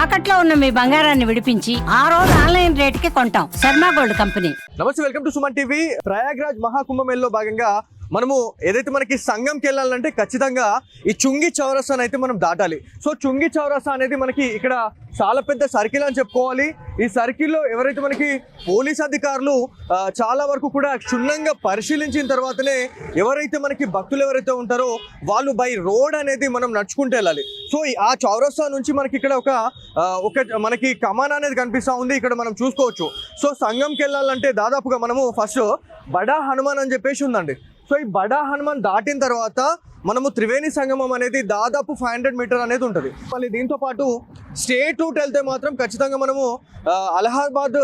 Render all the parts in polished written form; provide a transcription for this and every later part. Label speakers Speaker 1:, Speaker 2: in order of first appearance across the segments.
Speaker 1: తాకట్లో ఉన్న మీ బంగారాన్ని విడిపించి ఆ రోజు ఆన్లైన్ రేటుకి కొంటాం. Sharma gold company.
Speaker 2: Namaste, welcome to Suman TV. Prayagraj మహాకుంభమేళలో భాగంగా మనము ఏదైతే మనకి సంఘంకి వెళ్ళాలంటే ఖచ్చితంగా ఈ చుంగి చౌరస్తా అయితే మనం దాటాలి. సో చుంగి చౌరస్తా అనేది మనకి ఇక్కడ చాలా పెద్ద సర్కిల్ అని చెప్పుకోవాలి. ఈ సర్కిల్లో ఎవరైతే మనకి పోలీస్ అధికారులు చాలా వరకు కూడా క్షుణ్ణంగా పరిశీలించిన తర్వాతనే ఎవరైతే మనకి భక్తులు ఎవరైతే ఉంటారో వాళ్ళు బై రోడ్ అనేది మనం నడుచుకుంటూ వెళ్ళాలి. సో ఆ చౌరస్తా నుంచి మనకి ఇక్కడ ఒక మనకి కమాన్ అనేది కనిపిస్తూ ఉంది, ఇక్కడ మనం చూసుకోవచ్చు. సో సంఘంకి వెళ్ళాలంటే దాదాపుగా మనము ఫస్ట్ బడా హనుమాన్ అని చెప్పేసి ఉందండి. సో ఈ బడా హనుమాన్ దాటిన తర్వాత మనము త్రివేణి సంగమం అనేది దాదాపు 500 మీటర్ అనేది ఉంటుంది. మళ్ళీ దీంతో పాటు స్టేట్ రూట్ వెళ్తే మాత్రం ఖచ్చితంగా మనము అలహాబాద్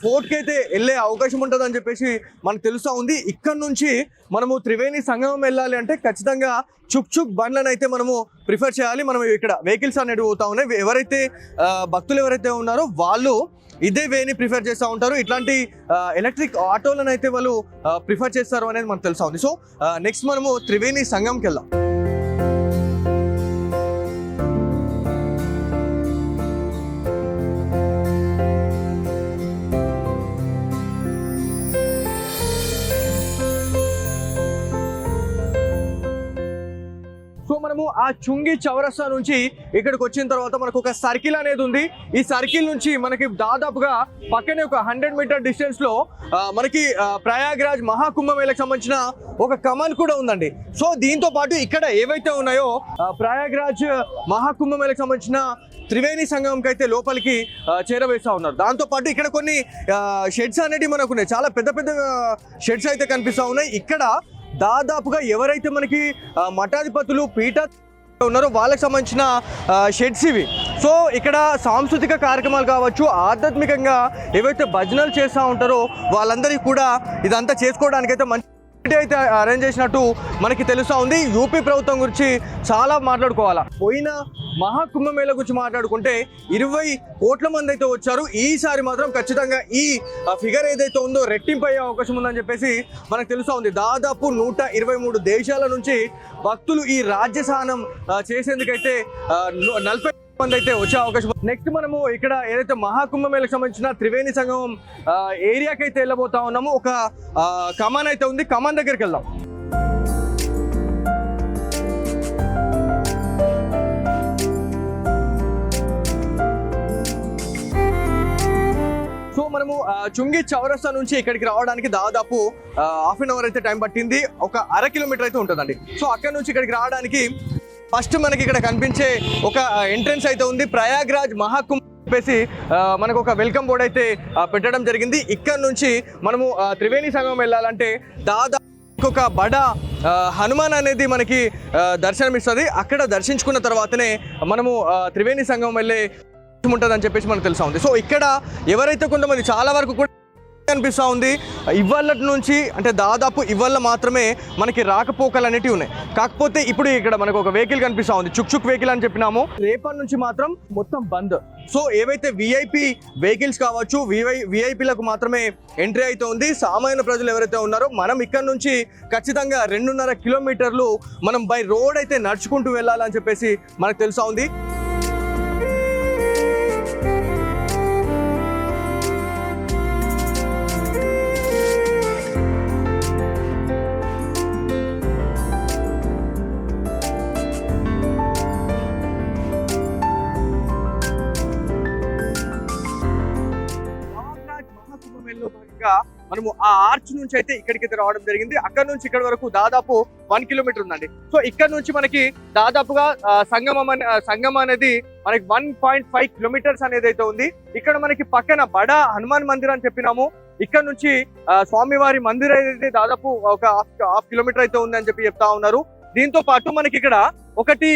Speaker 2: ఫోర్ట్కి అయితే వెళ్ళే అవకాశం ఉంటుంది అని చెప్పేసి మనకు తెలుస్తూ ఉంది. ఇక్కడ నుంచి మనము త్రివేణి సంగమం వెళ్ళాలి అంటే ఖచ్చితంగా చుక్ బండ్లను అయితే మనము ప్రిఫర్ చేయాలి. మనం ఇక్కడ వెహికల్స్ అనేవి పోతా ఉన్నాయి. ఎవరైతే భక్తులు ఎవరైతే ఉన్నారో వాళ్ళు ఇదే వేని ప్రిఫర్ చేస్తూ ఉంటారు. ఇట్లాంటి ఎలక్ట్రిక్ ఆటోలను అయితే వాళ్ళు ప్రిఫర్ చేస్తారు అనేది మనకు తెలుసా ఉంది. సో నెక్స్ట్ మనము త్రివేణి సంగంకి వెళ్దాం. సో మనము ఆ చుంగి చౌరస్తా నుంచి ఇక్కడికి వచ్చిన తర్వాత మనకు ఒక సర్కిల్ అనేది ఉంది. ఈ సర్కిల్ నుంచి మనకి దాదాపుగా పక్కనే ఒక 100 మీటర్ డిస్టెన్స్ లో మనకి ప్రయాగ్రాజ్ మహాకుంభమేళకు సంబంధించిన ఒక కమాన్ కూడా ఉందండి. సో దీంతో పాటు ఇక్కడ ఏవైతే ఉన్నాయో ప్రయాగ్రాజ్ మహాకుంభమేళకు సంబంధించిన త్రివేణి సంగమంకి అయితే లోపలికి చేరవేస్తూ ఉన్నారు. దాంతోపాటు ఇక్కడ కొన్ని షెడ్స్ అనేవి మనకు ఉన్నాయి, చాలా పెద్ద పెద్ద షెడ్స్ అయితే కనిపిస్తూ ఉన్నాయి. ఇక్కడ దాదాపుగా ఎవరైతే మనకి మఠాధిపతులు పీఠ ఉన్నారో వాళ్ళకి సంబంధించిన షెడ్స్ ఇవి. సో ఇక్కడ సాంస్కృతిక కార్యక్రమాలు కావచ్చు, ఆధ్యాత్మికంగా ఏవైతే భజనలు చేస్తూ ఉంటారో వాళ్ళందరికీ కూడా ఇదంతా చేసుకోవడానికైతే మంచి అయితే అరేంజ్ చేసినట్టు మనకి తెలుస్తూ ఉంది. యూపీ ప్రభుత్వం గురించి చాలా మాట్లాడుకోవాలా. పోయిన మహాకుంభమేళ గురించి మాట్లాడుకుంటే 20 కోట్ల మంది అయితే వచ్చారు. ఈసారి మాత్రం ఖచ్చితంగా ఈ ఫిగర్ ఏదైతే ఉందో రెట్టింపు అయ్యే అవకాశం ఉందని చెప్పేసి మనకు తెలుస్తూ ఉంది. దాదాపు 123 దేశాల నుంచి భక్తులు ఈ రాజ్యస్నానం చేసేందుకైతే 40 మంది అయితే వచ్చే అవకాశం. నెక్స్ట్ మనము ఇక్కడ ఏదైతే మహాకుంభమేళకు సంబంధించిన త్రివేణి సంగమం ఏరియాకి అయితే వెళ్ళబోతా ఉన్నాము. ఒక కమాన్ అయితే ఉంది, కమాన్ దగ్గరికి వెళ్దాం. సో మనము చుంగి చౌరస్తా నుంచి ఇక్కడికి రావడానికి దాదాపు హాఫ్ అన్ అవర్ అయితే టైం పట్టింది. ఒక 1/2 కిలోమీటర్ అయితే ఉంటుందండి. సో అక్కడ నుంచి ఇక్కడికి రావడానికి ఫస్ట్ మనకి ఇక్కడ కనిపించే ఒక ఎంట్రన్స్ అయితే ఉంది. ప్రయాగ్రాజ్ మహాకుంభ చెప్పేసి మనకు ఒక వెల్కమ్ బోర్డ్ అయితే పెట్టడం జరిగింది. ఇక్కడ నుంచి మనము త్రివేణి సంగమం వెళ్ళాలంటే దాదాపు ఒక బడా హనుమాన్ అనేది మనకి దర్శనమిస్తుంది. అక్కడ దర్శించుకున్న తర్వాతనే మనము త్రివేణి సంగమం వెళ్ళే ఉంటుందని చెప్పేసి మనకు తెలుసా ఉంది. సో ఇక్కడ ఎవరైతే కొంతమంది చాలా వరకు కూడా కనిపిస్తూ ఉంది. ఇవాళ నుంచి అంటే దాదాపు ఇవాళ మాత్రమే మనకి రాకపోకలు అనేటివి ఉన్నాయి. కాకపోతే ఇప్పుడు ఇక్కడ మనకు ఒక వెహికల్ కనిపిస్తూ ఉంది, చుక్ వెహికల్ అని చెప్పినాము. రేపటి నుంచి మాత్రం మొత్తం బంద్. సో ఏవైతే విఐపి వెహికల్స్ కావచ్చు, విఐపీలకు మాత్రమే ఎంట్రీ అయితే ఉంది. సామాన్య ప్రజలు ఎవరైతే ఉన్నారో మనం ఇక్కడ నుంచి ఖచ్చితంగా 2.5 కిలోమీటర్లు మనం బై రోడ్ అయితే నడుచుకుంటూ వెళ్ళాలని చెప్పేసి మనకు తెలుసా ఉంది. మనము ఆ ఆర్చ్ నుంచి అయితే ఇక్కడికి రావడం జరిగింది. అక్కడ నుంచి ఇక్కడ వరకు దాదాపు 1 కిలోమీటర్ ఉందండి. సో ఇక్కడ నుంచి మనకి దాదాపుగా సంగమం అనేది మనకి 1.5 కిలోమీటర్స్ అనేది అయితే ఉంది. ఇక్కడ మనకి పక్కన బడా హనుమాన్ మందిర్ అని చెప్పినాము. ఇక్కడ నుంచి స్వామివారి మందిర్ అయితే దాదాపు ఒక హాఫ్ కిలోమీటర్ అయితే ఉంది అని చెప్పి చెప్తా ఉన్నారు. దీంతో పాటు మనకి ఇక్కడ ఒకటి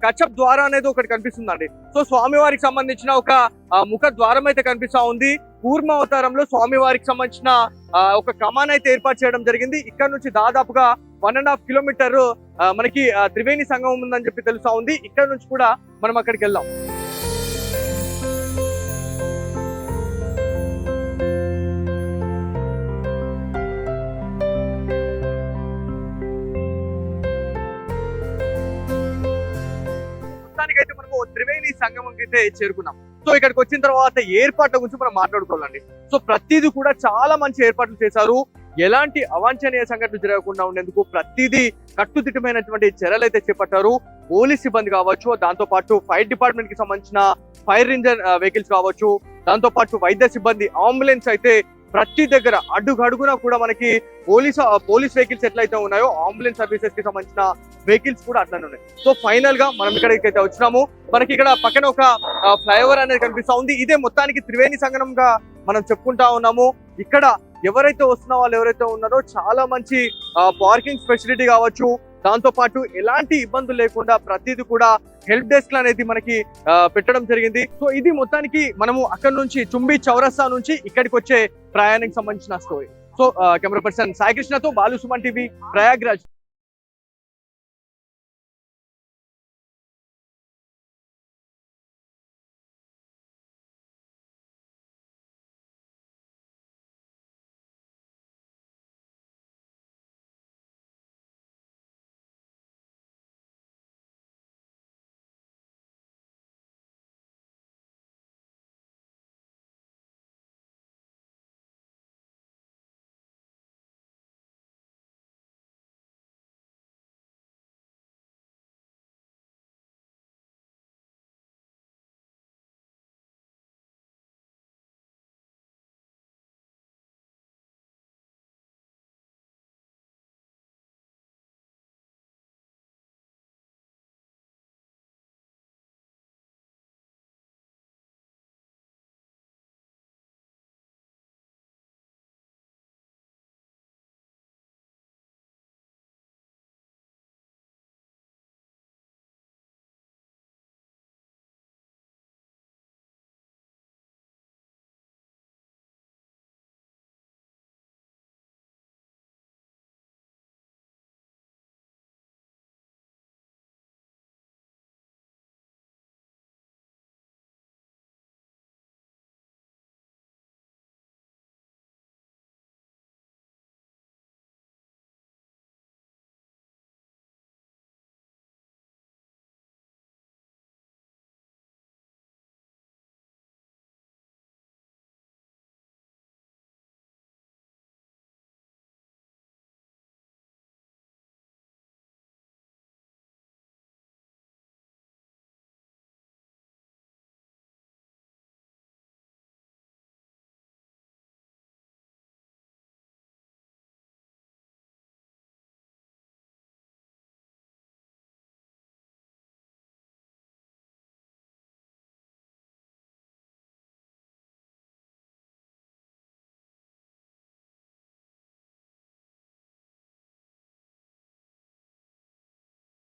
Speaker 2: కచ్చప్ ద్వారం అనేది ఒకటి కనిపిస్తుందండి. సో స్వామివారికి సంబంధించిన ఒక ముఖ ద్వారం అయితే కనిపిస్తా ఉంది. కూర్మ అవతారంలో స్వామివారికి సంబంధించిన ఒక కమాన్ అయితే ఏర్పాటు చేయడం జరిగింది. ఇక్కడ నుంచి దాదాపుగా 1.5 కిలోమీటర్ మనకి త్రివేణి సంగమం ఉందని చెప్పి తెలుస్తా ఉంది. ఇక్కడ నుంచి కూడా మనం అక్కడికి వెళ్దాం. త్రివేణి సంగమం అయితే చేరుకున్నాం. సో ఇక్కడికి వచ్చిన తర్వాత ఏర్పాట్ల గురించి మనం మాట్లాడుకోవాలండి. సో ప్రతిదీ కూడా చాలా మంచి ఏర్పాట్లు చేశారు. ఎలాంటి అవాంఛనీయ సంఘటనలు జరగకుండా ఉండేందుకు ప్రతిదీ కట్టుదిట్టమైనటువంటి చర్యలు అయితే చేపట్టారు. పోలీస్ సిబ్బంది కావచ్చు, దాంతో పాటు ఫైర్ డిపార్ట్మెంట్ కి సంబంధించిన ఫైర్ ఇంజన్ వెహికల్స్ కావచ్చు, దాంతో పాటు వైద్య సిబ్బంది, అంబులెన్స్ అయితే ప్రతి దగ్గర అడుగడుగునా కూడా మనకి పోలీస్ వెహికల్స్ ఎట్లయితే ఉన్నాయో అంబులెన్స్ సర్వీసెస్ కి సంబంధించిన వెహికల్స్ కూడా అట్లనే ఉన్నాయి. సో ఫైనల్ గా మనం ఇక్కడికైతే వచ్చినాము. మనకి ఇక్కడ పక్కన ఒక ఫ్లైఓవర్ అనేది కనిపిస్తా ఉంది. ఇదే మొత్తానికి త్రివేణి సంగమంగా మనం చెప్పుకుంటా ఉన్నాము. ఇక్కడ ఎవరైతే వస్తున్న వాళ్ళు ఎవరైతే ఉన్నారో చాలా మంచి పార్కింగ్ ఫెసిలిటీ కావచ్చు, దాంతో పాటు ఎలాంటి ఇబ్బందులు లేకుండా ప్రతిదీ కూడా హెల్ప్ డెస్క్ అనేది మనకి పెట్టడం జరిగింది. సో ఇది మొత్తానికి మనము అక్కడ నుంచి చుంబి చౌరస్తా నుంచి ఇక్కడికి వచ్చే ప్రయాణానికి సంబంధించిన story. So camera person Sai కృష్ణతో బాలు సుమన్ టీవీ, ప్రయాగ్రాజ్.